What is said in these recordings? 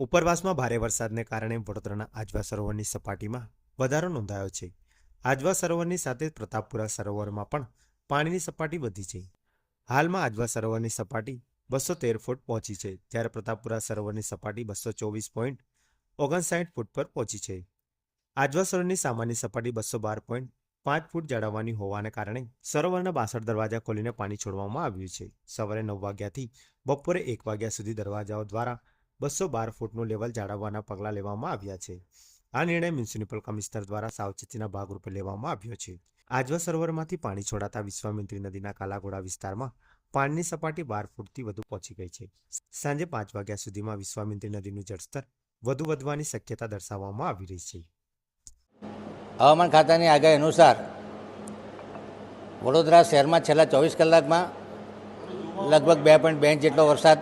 ઉપરવાસમાં ભારે વરસાદને કારણે વડોદરાના આજવા સરોવરની સપાટીમાં વધારો નોંધાયો છે. આજવા સરોવરની સાથે પ્રતાપપુરા સરોવરમાં પણ પાણીની સપાટી વધી છે. હાલમાં આજવા સરોવરની સપાટી 213 ફૂટ પહોંચી છે, જ્યારે પ્રતાપપુરા સરોવરની સપાટી 224.59 ફૂટ પર પહોંચી છે. આજવા સરોવરની સામાન્ય સપાટી 212.5 ફૂટ જાળવવાની હોવાને કારણે સરોવરના 62 દરવાજા ખોલીને પાણી છોડવામાં આવ્યું છે. સવારે 9 વાગ્યાથી બપોરે 1 વાગ્યા સુધી દરવાજાઓ દ્વારા 212 ફૂટનું લેવલ જાળવવાના પગલાં લેવામાં આવ્યા છે. આ નિર્ણય મ્યુનિસિપલ કમિશનર દ્વારા સાવચેતીના ભાગરૂપે લેવામાં આવ્યો છે. આજવા સરોવરમાંથી પાણી છોડાતા વિશ્વામિત્રી નદીના કાલાઘોડા વિસ્તારમાં પાણીની સપાટી 12 ફૂટથી વધુ પહોંચી ગઈ છે. સાંજે 5 વાગ્યા સુધીમાં વિશ્વામિત્રી નદીનું જળસ્તર વધુ વધવાની શક્યતા દર્શાવવામાં આવી રહી છે. હવામાન ખાતાની આગાહી અનુસાર વડોદરા શહેરમાં છેલ્લા 24 કલાકમાં લગભગ 2.2 ઇંચ જેટલો વરસાદ,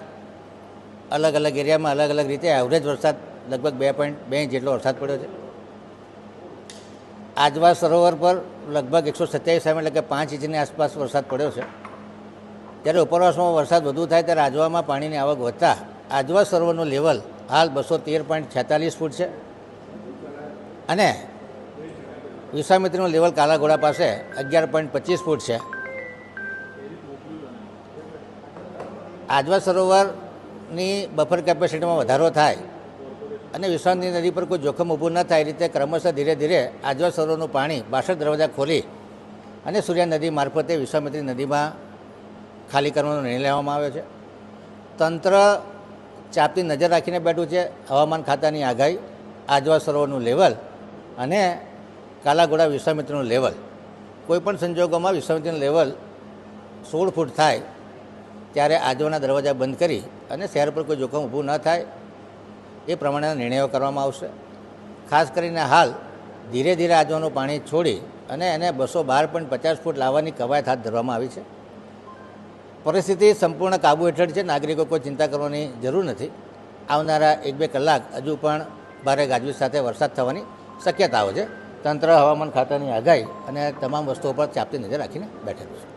અલગ અલગ એરિયામાં અલગ અલગ રીતે એવરેજ વરસાદ લગભગ 2.2 ઇંચ જેટલો વરસાદ પડ્યો છે. આજવા સરોવર પર લગભગ 127 એટલે કે 5 ઇંચની આસપાસ વરસાદ પડ્યો છે. જ્યારે ઉપરવાસમાં વરસાદ વધુ થાય ત્યારે આજવામાં પાણીની આવક વધતા આજવા સરોવરનું લેવલ હાલ 213.46 ફૂટ છે અને વિશ્વામિત્રીનું લેવલ કાલાઘોડા પાસે 11.25 ફૂટ છે. આજવા સરોવરની બફર કેપેસિટીમાં વધારો થાય અને વિશ્વામિત્રી નદી પર કોઈ જોખમ ઊભું ન થાય એ રીતે ક્રમશઃ ધીરે ધીરે આજવા સરોવરનું પાણી 62 દરવાજા ખોલી અને સૂર્યા નદી મારફતે વિશ્વામિત્રી નદીમાં ખાલી કરવાનો નિર્ણય લેવામાં આવ્યો છે. તંત્ર ચાપતી નજર રાખીને બેઠું છે. હવામાન ખાતાની આગાહી, આજવા સરોવરનું લેવલ અને કાલાઘોડા વિશ્વામિત્રીનું લેવલ, કોઈપણ સંજોગોમાં વિશ્વામિત્રીનું લેવલ 16 ફૂટ થાય ત્યારે આજવાના દરવાજા બંધ કરી અને શહેર પર કોઈ જોખમ ઊભું ન થાય એ પ્રમાણેના નિર્ણયો કરવામાં આવશે. ખાસ કરીને હાલ ધીરે ધીરે આજવાનું પાણી છોડી અને એને 212.50 ફૂટ લાવવાની કવાયત હાથ ધરવામાં આવી છે. પરિસ્થિતિ સંપૂર્ણ કાબૂ હેઠળ છે. નાગરિકો કોઈ ચિંતા કરવાની જરૂર નથી. આવનારા 1-2 કલાક હજુ પણ ભારે ગાજવીજ સાથે વરસાદ થવાની શક્યતાઓ છે. તંત્ર હવામાન ખાતાની આગાહી અને તમામ વસ્તુઓ પર ચાપતી નજર રાખીને બેઠેલું છે.